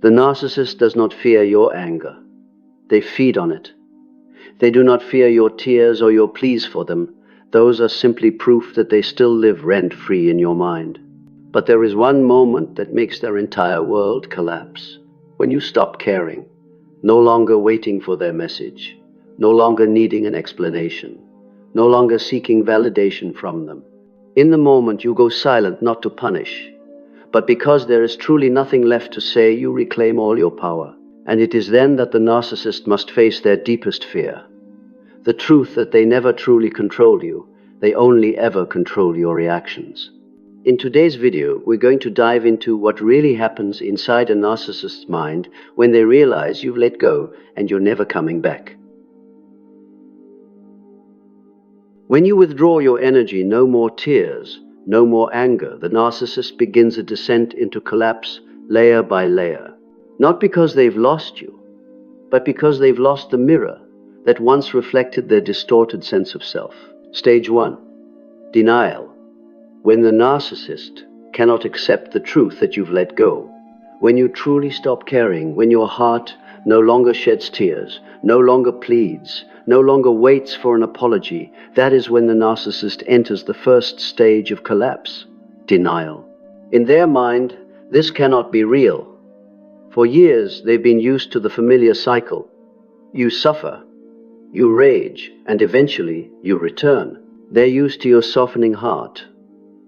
The narcissist does not fear your anger. They feed on it. They do not fear your tears or your pleas for them. Those are simply proof that they still live rent-free in your mind. But there is one moment that makes their entire world collapse. When you stop caring, no longer waiting for their message, no longer needing an explanation, no longer seeking validation from them. In the moment you go silent, not to punish, but because there is truly nothing left to say, you reclaim all your power. And it is then that the narcissist must face their deepest fear. The truth that they never truly control you, they only ever control your reactions. In today's video, we're going to dive into what really happens inside a narcissist's mind when they realize you've let go and you're never coming back. When you withdraw your energy, no more tears, no more anger, the narcissist begins a descent into collapse layer by layer. Not because they've lost you, but because they've lost the mirror that once reflected their distorted sense of self. Stage 1. Denial. When the narcissist cannot accept the truth that you've let go. When you truly stop caring, when your heart no longer sheds tears, no longer pleads, no longer waits for an apology, that is when the narcissist enters the first stage of collapse, denial. In their mind, this cannot be real. For years, they've been used to the familiar cycle. You suffer, you rage, and eventually you return. They're used to your softening heart,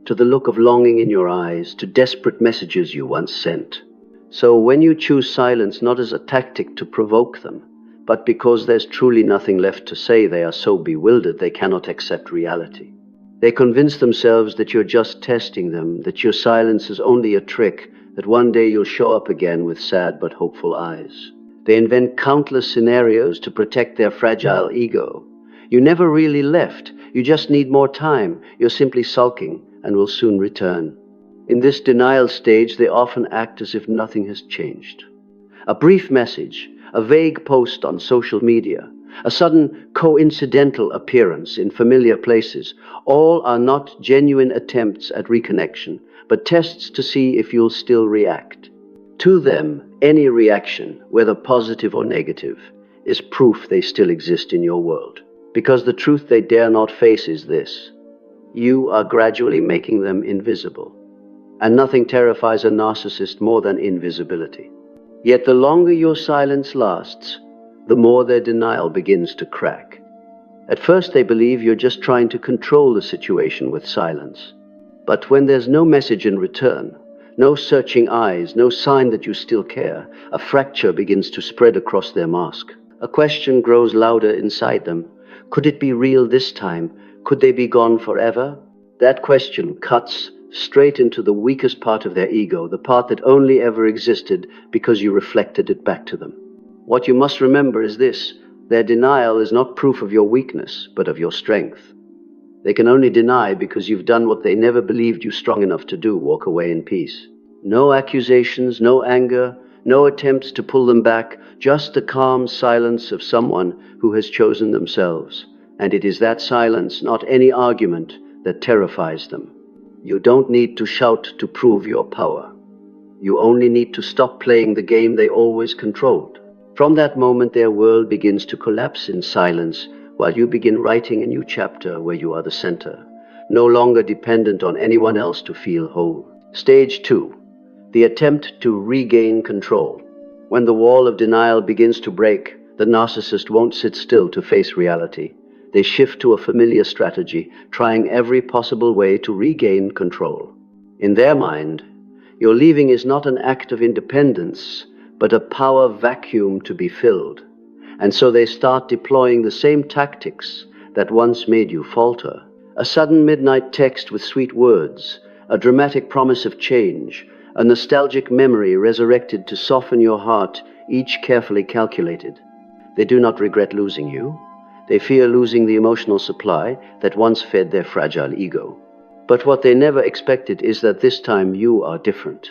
to the look of longing in your eyes, to desperate messages you once sent. So when you choose silence not as a tactic to provoke them, but because there's truly nothing left to say, they are so bewildered they cannot accept reality. They convince themselves that you're just testing them, that your silence is only a trick, that one day you'll show up again with sad but hopeful eyes. They invent countless scenarios to protect their fragile ego. You never really left. You just need more time. You're simply sulking and will soon return. In this denial stage, they often act as if nothing has changed. A brief message, a vague post on social media, a sudden coincidental appearance in familiar places, all are not genuine attempts at reconnection, but tests to see if you'll still react. To them, any reaction, whether positive or negative, is proof they still exist in your world. Because the truth they dare not face is this: you are gradually making them invisible. And nothing terrifies a narcissist more than invisibility. Yet the longer your silence lasts, the more their denial begins to crack. At first they believe you're just trying to control the situation with silence. But when there's no message in return, no searching eyes, no sign that you still care, a fracture begins to spread across their mask. A question grows louder inside them. Could it be real this time? Could they be gone forever? That question cuts straight into the weakest part of their ego, the part that only ever existed because you reflected it back to them. What you must remember is this: their denial is not proof of your weakness, but of your strength. They can only deny because you've done what they never believed you strong enough to do: walk away in peace. No accusations, no anger, no attempts to pull them back, just the calm silence of someone who has chosen themselves. And it is that silence, not any argument, that terrifies them. You don't need to shout to prove your power. You only need to stop playing the game they always controlled. From that moment, their world begins to collapse in silence, while you begin writing a new chapter where you are the center, no longer dependent on anyone else to feel whole. Stage 2. The attempt to regain control. When the wall of denial begins to break, the narcissist won't sit still to face reality. They shift to a familiar strategy, trying every possible way to regain control. In their mind, your leaving is not an act of independence, but a power vacuum to be filled. And so they start deploying the same tactics that once made you falter. A sudden midnight text with sweet words, a dramatic promise of change, a nostalgic memory resurrected to soften your heart, each carefully calculated. They do not regret losing you. They fear losing the emotional supply that once fed their fragile ego. But what they never expected is that this time you are different.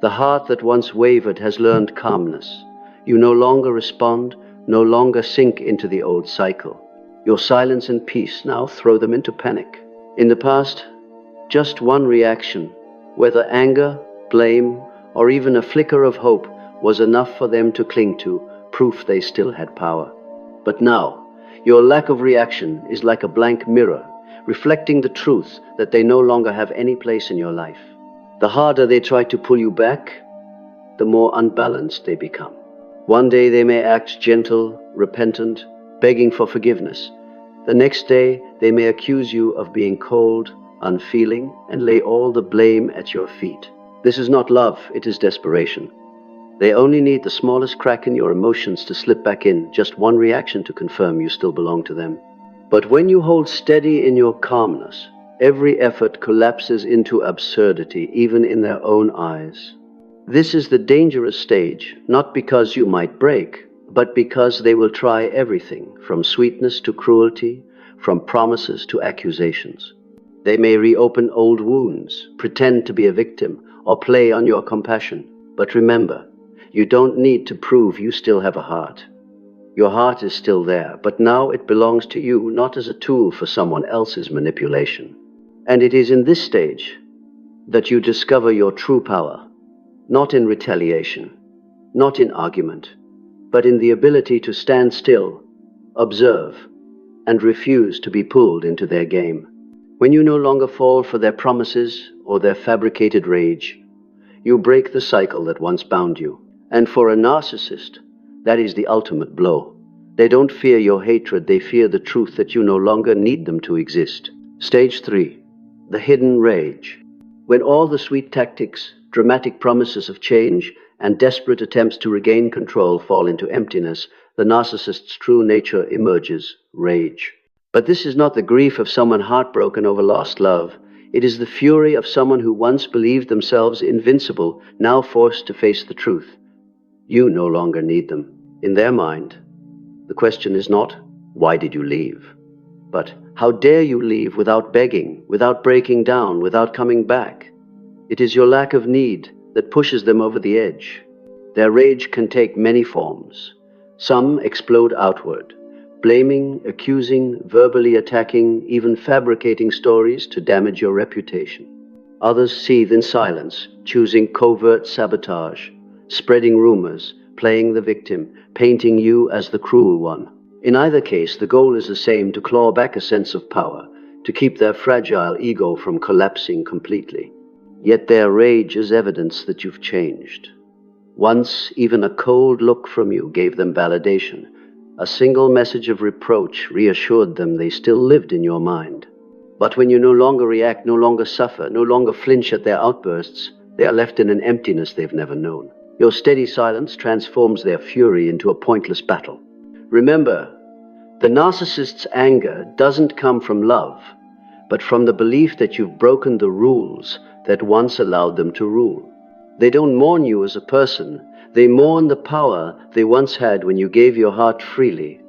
The heart that once wavered has learned calmness. You no longer respond, no longer sink into the old cycle. Your silence and peace now throw them into panic. In the past, just one reaction, whether anger, blame, or even a flicker of hope, was enough for them to cling to, proof they still had power. But now, your lack of reaction is like a blank mirror, reflecting the truth that they no longer have any place in your life. The harder they try to pull you back, the more unbalanced they become. One day they may act gentle, repentant, begging for forgiveness. The next day they may accuse you of being cold, unfeeling, and lay all the blame at your feet. This is not love, it is desperation. They only need the smallest crack in your emotions to slip back in, just one reaction to confirm you still belong to them. But when you hold steady in your calmness, every effort collapses into absurdity, even in their own eyes. This is the dangerous stage, not because you might break, but because they will try everything, from sweetness to cruelty, from promises to accusations. They may reopen old wounds, pretend to be a victim, or play on your compassion. But remember, you don't need to prove you still have a heart. Your heart is still there, but now it belongs to you, not as a tool for someone else's manipulation. And it is in this stage that you discover your true power, not in retaliation, not in argument, but in the ability to stand still, observe, and refuse to be pulled into their game. When you no longer fall for their promises or their fabricated rage, you break the cycle that once bound you. And for a narcissist, that is the ultimate blow. They don't fear your hatred, they fear the truth that you no longer need them to exist. Stage 3. The hidden rage. When all the sweet tactics, dramatic promises of change, and desperate attempts to regain control fall into emptiness, the narcissist's true nature emerges: rage. But this is not the grief of someone heartbroken over lost love. It is the fury of someone who once believed themselves invincible, now forced to face the truth. You no longer need them. In their mind, the question is not, why did you leave? But how dare you leave without begging, without breaking down, without coming back? It is your lack of need that pushes them over the edge. Their rage can take many forms. Some explode outward, blaming, accusing, verbally attacking, even fabricating stories to damage your reputation. Others seethe in silence, choosing covert sabotage, spreading rumors, playing the victim, painting you as the cruel one. In either case, the goal is the same: to claw back a sense of power, to keep their fragile ego from collapsing completely. Yet their rage is evidence that you've changed. Once, even a cold look from you gave them validation. A single message of reproach reassured them they still lived in your mind. But when you no longer react, no longer suffer, no longer flinch at their outbursts, they are left in an emptiness they've never known. Your steady silence transforms their fury into a pointless battle. Remember, the narcissist's anger doesn't come from love, but from the belief that you've broken the rules that once allowed them to rule. They don't mourn you as a person. They mourn the power they once had when you gave your heart freely.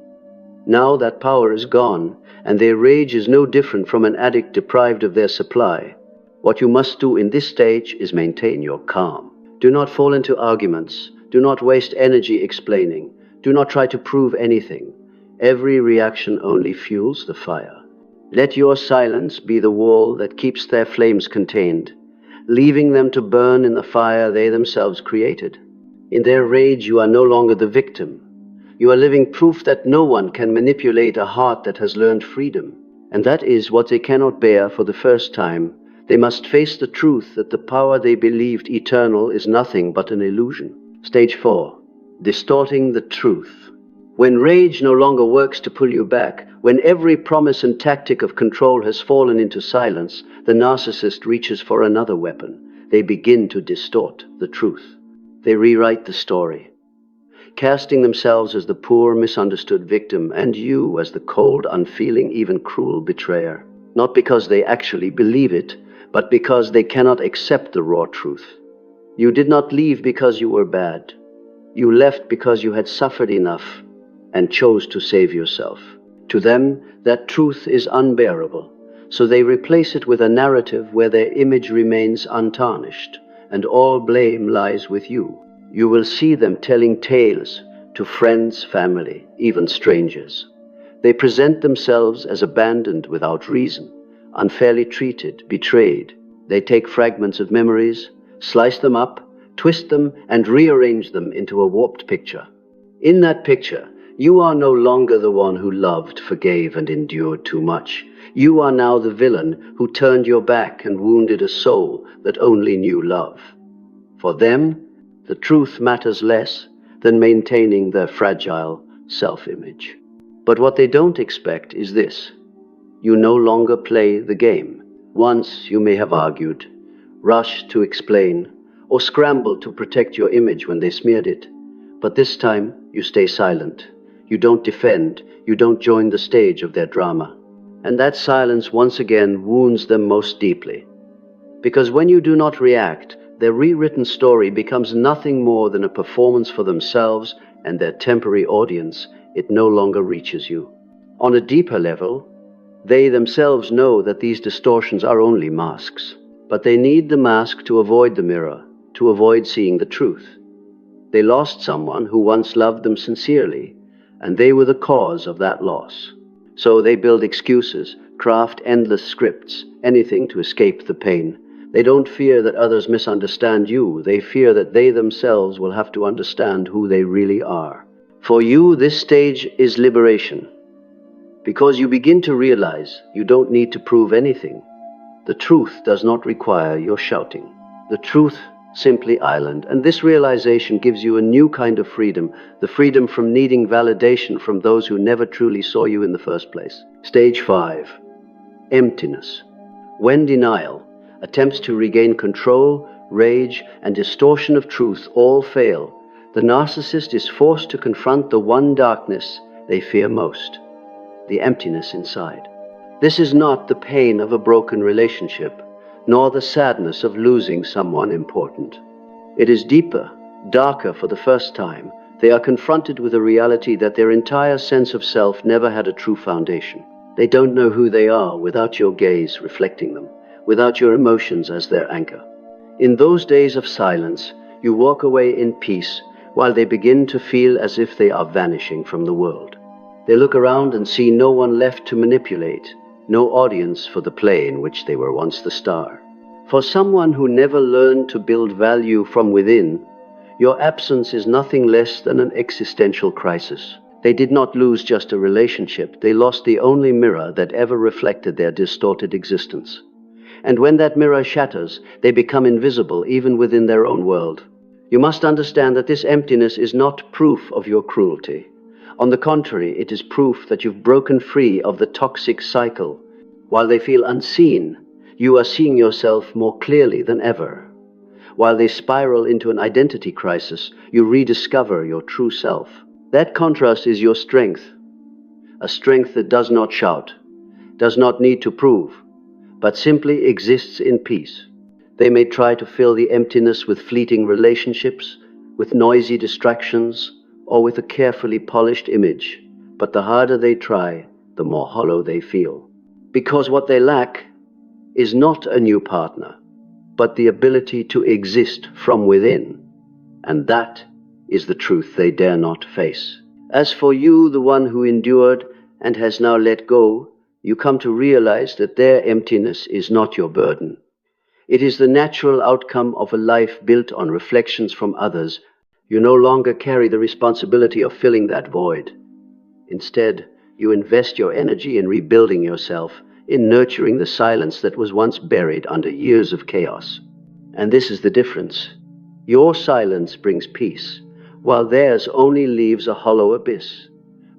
Now that power is gone, and their rage is no different from an addict deprived of their supply. What you must do in this stage is maintain your calm. Do not fall into arguments. Do not waste energy explaining. Do not try to prove anything. Every reaction only fuels the fire. Let your silence be the wall that keeps their flames contained, leaving them to burn in the fire they themselves created. In their rage, you are no longer the victim. You are living proof that no one can manipulate a heart that has learned freedom. And that is what they cannot bear for the first time. They must face the truth that the power they believed eternal is nothing but an illusion. Stage 4. Distorting the truth. When rage no longer works to pull you back, when every promise and tactic of control has fallen into silence, the narcissist reaches for another weapon. They begin to distort the truth. They rewrite the story, casting themselves as the poor, misunderstood victim, and you as the cold, unfeeling, even cruel betrayer. Not because they actually believe it, but because they cannot accept the raw truth. You did not leave because you were bad. You left because you had suffered enough and chose to save yourself. To them, that truth is unbearable, so they replace it with a narrative where their image remains untarnished, and all blame lies with you. You will see them telling tales to friends, family, even strangers. They present themselves as abandoned without reason, unfairly treated, betrayed. They take fragments of memories, slice them up, twist them, and rearrange them into a warped picture. In that picture, you are no longer the one who loved, forgave, and endured too much. You are now the villain who turned your back and wounded a soul that only knew love. For them, the truth matters less than maintaining their fragile self-image. But what they don't expect is this: you no longer play the game. Once you may have argued, rushed to explain, or scrambled to protect your image when they smeared it. But this time, you stay silent. You don't defend. You don't join the stage of their drama. And that silence once again wounds them most deeply. Because when you do not react, their rewritten story becomes nothing more than a performance for themselves and their temporary audience. It no longer reaches you. On a deeper level, they themselves know that these distortions are only masks. But they need the mask to avoid the mirror, to avoid seeing the truth. They lost someone who once loved them sincerely, and they were the cause of that loss. So they build excuses, craft endless scripts, anything to escape the pain. They don't fear that others misunderstand you. They fear that they themselves will have to understand who they really are. For you, this stage is liberation, because you begin to realize you don't need to prove anything. The truth does not require your shouting. The truth simply island, and this realization gives you a new kind of freedom, the freedom from needing validation from those who never truly saw you in the first place. Stage 5. Emptiness. When denial, attempts to regain control, rage, and distortion of truth all fail, the narcissist is forced to confront the one darkness they fear most: the emptiness inside. This is not the pain of a broken relationship, nor the sadness of losing someone important. It is deeper, darker for the first time. They are confronted with a reality that their entire sense of self never had a true foundation. They don't know who they are without your gaze reflecting them, without your emotions as their anchor. In those days of silence, you walk away in peace while they begin to feel as if they are vanishing from the world. They look around and see no one left to manipulate, no audience for the play in which they were once the star. For someone who never learned to build value from within, your absence is nothing less than an existential crisis. They did not lose just a relationship. They lost the only mirror that ever reflected their distorted existence. And when that mirror shatters, they become invisible even within their own world. You must understand that this emptiness is not proof of your cruelty. On the contrary, it is proof that you've broken free of the toxic cycle. While they feel unseen, you are seeing yourself more clearly than ever. While they spiral into an identity crisis, you rediscover your true self. That contrast is your strength, a strength that does not shout, does not need to prove, but simply exists in peace. They may try to fill the emptiness with fleeting relationships, with noisy distractions, or with a carefully polished image, but the harder they try, the more hollow they feel. Because what they lack is not a new partner, but the ability to exist from within, and that is the truth they dare not face. As for you, the one who endured and has now let go, you come to realize that their emptiness is not your burden. It is the natural outcome of a life built on reflections from others. You no longer carry the responsibility of filling that void. Instead, you invest your energy in rebuilding yourself, in nurturing the silence that was once buried under years of chaos. And this is the difference. Your silence brings peace, while theirs only leaves a hollow abyss.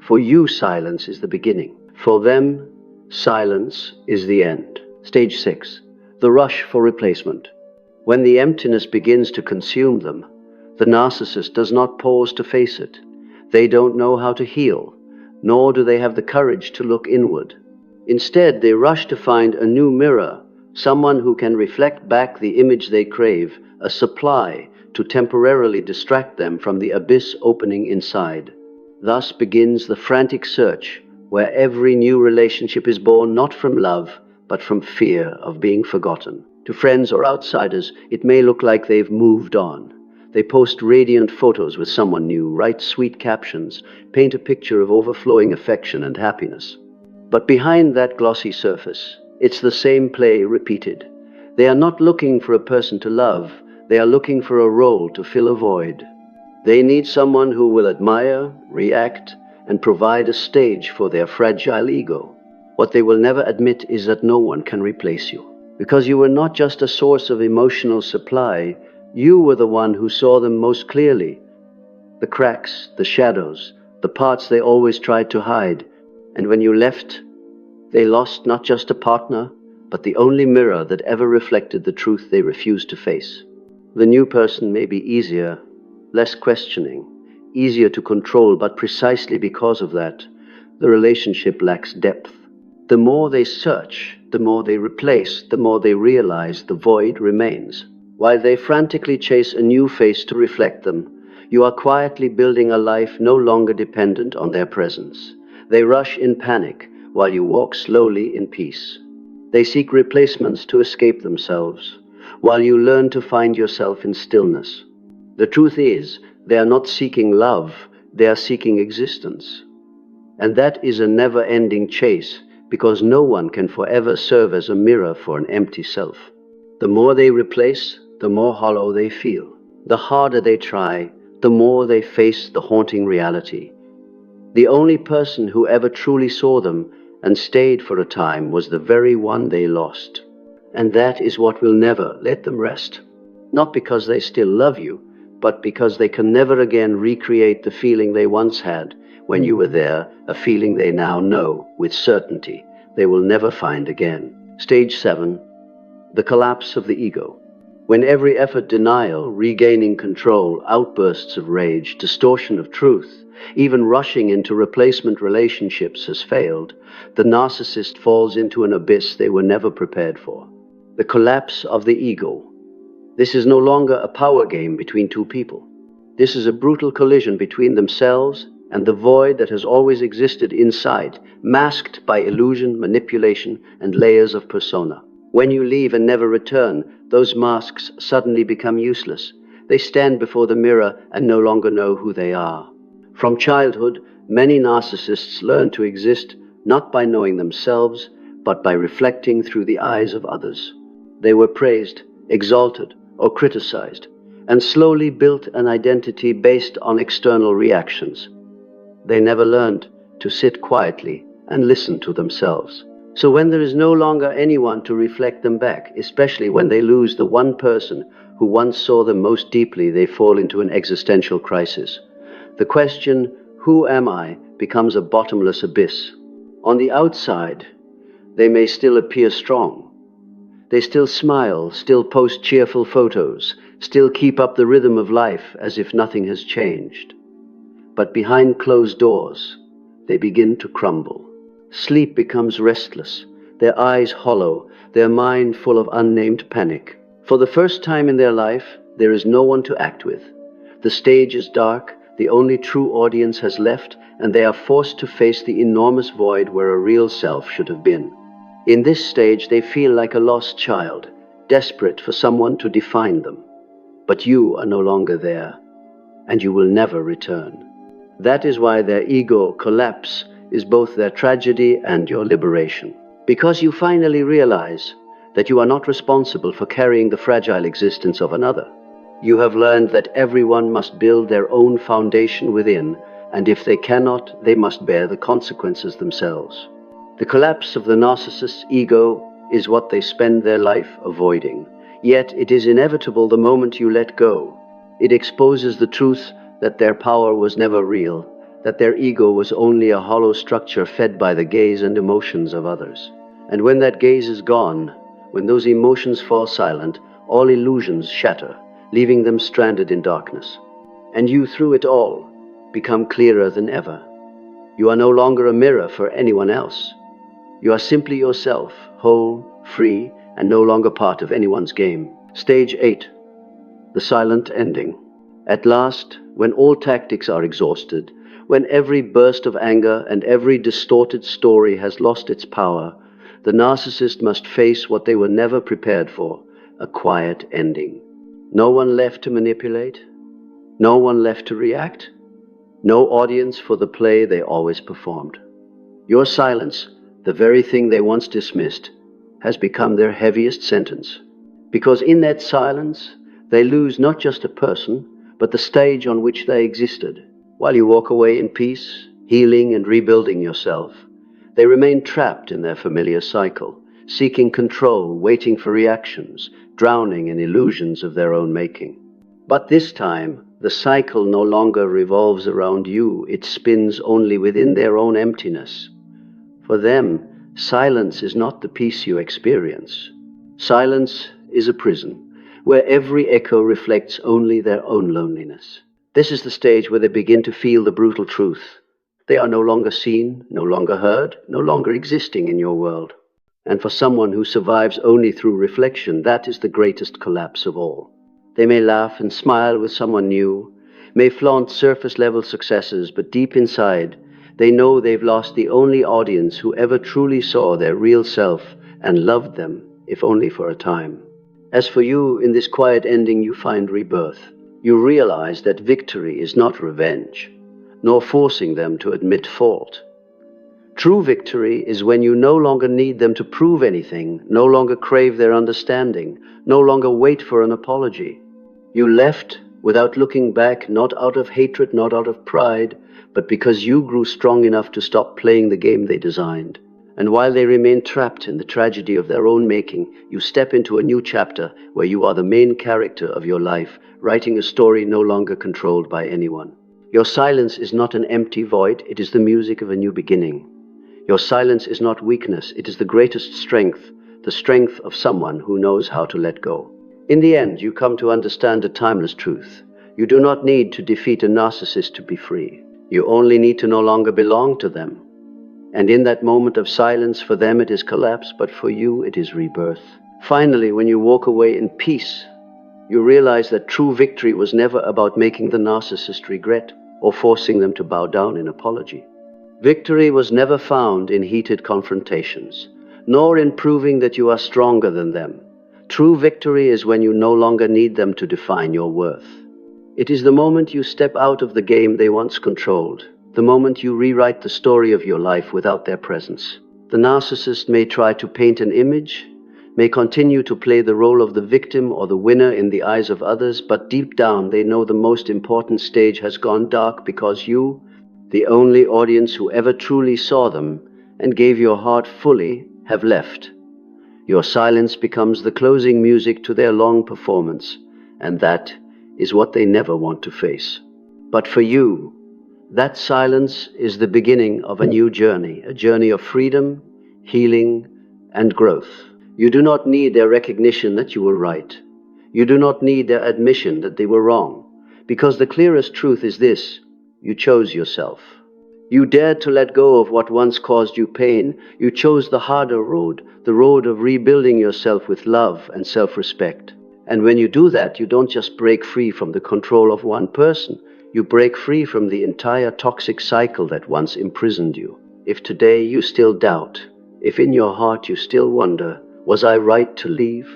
For you, silence is the beginning. For them, silence is the end. Stage 6. The rush for replacement. When the emptiness begins to consume them, the narcissist does not pause to face it. They don't know how to heal, nor do they have the courage to look inward. Instead, they rush to find a new mirror, someone who can reflect back the image they crave, a supply to temporarily distract them from the abyss opening inside. Thus begins the frantic search, where every new relationship is born not from love, but from fear of being forgotten. To friends or outsiders, it may look like they've moved on. They post radiant photos with someone new, write sweet captions, paint a picture of overflowing affection and happiness. But behind that glossy surface, it's the same play repeated. They are not looking for a person to love. They are looking for a role to fill a void. They need someone who will admire, react, and provide a stage for their fragile ego. What they will never admit is that no one can replace you. Because you were not just a source of emotional supply, you were the one who saw them most clearly. The cracks, the shadows, the parts they always tried to hide. And when you left, they lost not just a partner, but the only mirror that ever reflected the truth they refused to face. The new person may be easier, less questioning, easier to control, but precisely because of that, the relationship lacks depth. The more they search, the more they replace, the more they realize the void remains. While they frantically chase a new face to reflect them, you are quietly building a life no longer dependent on their presence. They rush in panic while you walk slowly in peace. They seek replacements to escape themselves, while you learn to find yourself in stillness. The truth is, they are not seeking love, they are seeking existence. And that is a never-ending chase, because no one can forever serve as a mirror for an empty self. The more they replace, the more hollow they feel. The harder they try, the more they face the haunting reality. The only person who ever truly saw them and stayed for a time was the very one they lost. And that is what will never let them rest. Not because they still love you, but because they can never again recreate the feeling they once had when you were there, a feeling they now know with certainty they will never find again. Stage 7. The collapse of the ego. When every effort, denial, regaining control, outbursts of rage, distortion of truth, even rushing into replacement relationships has failed, the narcissist falls into an abyss they were never prepared for. The collapse of the ego. This is no longer a power game between two people. This is a brutal collision between themselves and the void that has always existed inside, masked by illusion, manipulation, and layers of persona. When you leave and never return, those masks suddenly become useless. They stand before the mirror and no longer know who they are. From childhood, many narcissists learn to exist not by knowing themselves, but by reflecting through the eyes of others. They were praised, exalted, or criticized, and slowly built an identity based on external reactions. They never learned to sit quietly and listen to themselves. So when there is no longer anyone to reflect them back, especially when they lose the one person who once saw them most deeply, they fall into an existential crisis. The question, "Who am I?" becomes a bottomless abyss. On the outside, they may still appear strong. They still smile, still post cheerful photos, still keep up the rhythm of life as if nothing has changed. But behind closed doors, they begin to crumble. Sleep becomes restless, their eyes hollow, their mind full of unnamed panic. For the first time in their life, there is no one to act with. The stage is dark, the only true audience has left, and they are forced to face the enormous void where a real self should have been. In this stage, they feel like a lost child, desperate for someone to define them. But you are no longer there, and you will never return. That is why their ego collapse is both their tragedy and your liberation. Because you finally realize that you are not responsible for carrying the fragile existence of another. You have learned that everyone must build their own foundation within, and if they cannot, they must bear the consequences themselves. The collapse of the narcissist's ego is what they spend their life avoiding. Yet it is inevitable the moment you let go. It exposes the truth that their power was never real, that their ego was only a hollow structure fed by the gaze and emotions of others. And when that gaze is gone, when those emotions fall silent, all illusions shatter, leaving them stranded in darkness. And you, through it all, become clearer than ever. You are no longer a mirror for anyone else. You are simply yourself, whole, free, and no longer part of anyone's game. Stage 8. The silent ending. At last, when all tactics are exhausted, when every burst of anger and every distorted story has lost its power, the narcissist must face what they were never prepared for, a quiet ending. No one left to manipulate, no one left to react, no audience for the play they always performed. Your silence, the very thing they once dismissed, has become their heaviest sentence. Because in that silence, They lose not just a person, but the stage on which they existed. While you walk away in peace, healing and rebuilding yourself, they remain trapped in their familiar cycle, seeking control, waiting for reactions, drowning in illusions of their own making. But this time, the cycle no longer revolves around you, it spins only within their own emptiness. For them, silence is not the peace you experience. Silence is a prison, where every echo reflects only their own loneliness. This is the stage where they begin to feel the brutal truth. They are no longer seen, no longer heard, no longer existing in your world. And for someone who survives only through reflection, that is the greatest collapse of all. They may laugh and smile with someone new, may flaunt surface-level successes, but deep inside, they know they've lost the only audience who ever truly saw their real self and loved them, if only for a time. As for you, in this quiet ending you find rebirth. You realize that victory is not revenge, nor forcing them to admit fault. True victory is when you no longer need them to prove anything, no longer crave their understanding, no longer wait for an apology. You left without looking back, not out of hatred, not out of pride, but because you grew strong enough to stop playing the game they designed. And while they remain trapped in the tragedy of their own making, you step into a new chapter where you are the main character of your life, writing a story no longer controlled by anyone. Your silence is not an empty void, it is the music of a new beginning. Your silence is not weakness, it is the greatest strength, the strength of someone who knows how to let go. In the end, you come to understand a timeless truth. You do not need to defeat a narcissist to be free. You only need to no longer belong to them. And in that moment of silence, for them it is collapse, but for you it is rebirth. Finally, when you walk away in peace, you realize that true victory was never about making the narcissist regret or forcing them to bow down in apology. Victory was never found in heated confrontations, nor in proving that you are stronger than them. True victory is when you no longer need them to define your worth. It is the moment you step out of the game they once controlled, the moment you rewrite the story of your life without their presence. The narcissist may try to paint an image, may continue to play the role of the victim or the winner in the eyes of others, but deep down they know the most important stage has gone dark because you, the only audience who ever truly saw them and gave your heart fully, have left. Your silence becomes the closing music to their long performance, and that is what they never want to face. But for you, that silence is the beginning of a new journey, a journey of freedom, healing, and growth. You do not need their recognition that you were right. You do not need their admission that they were wrong, because the clearest truth is this: you chose yourself. You dared to let go of what once caused you pain. You chose the harder road, the road of rebuilding yourself with love and self-respect. And when you do that, you don't just break free from the control of one person. You break free from the entire toxic cycle that once imprisoned you. If today you still doubt, if in your heart you still wonder, was I right to leave?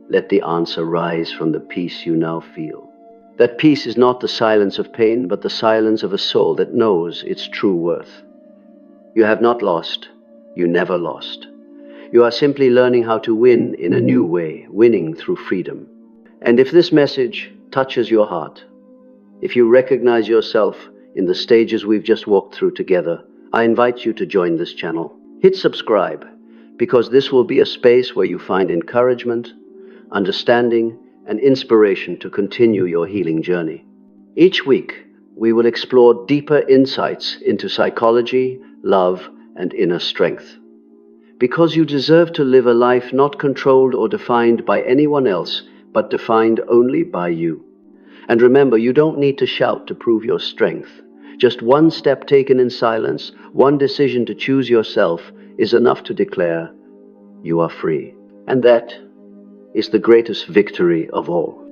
Let the answer rise from the peace you now feel. That peace is not the silence of pain, but the silence of a soul that knows its true worth. You have not lost. You never lost. You are simply learning how to win in a new way, winning through freedom. And if this message touches your heart, if you recognize yourself in the stages we've just walked through together, I invite you to join this channel. Hit subscribe, because this will be a space where you find encouragement, understanding, and inspiration to continue your healing journey. Each week, we will explore deeper insights into psychology, love, and inner strength. Because you deserve to live a life not controlled or defined by anyone else, but defined only by you. And remember, you don't need to shout to prove your strength. Just one step taken in silence, one decision to choose yourself, is enough to declare you are free. And that is the greatest victory of all.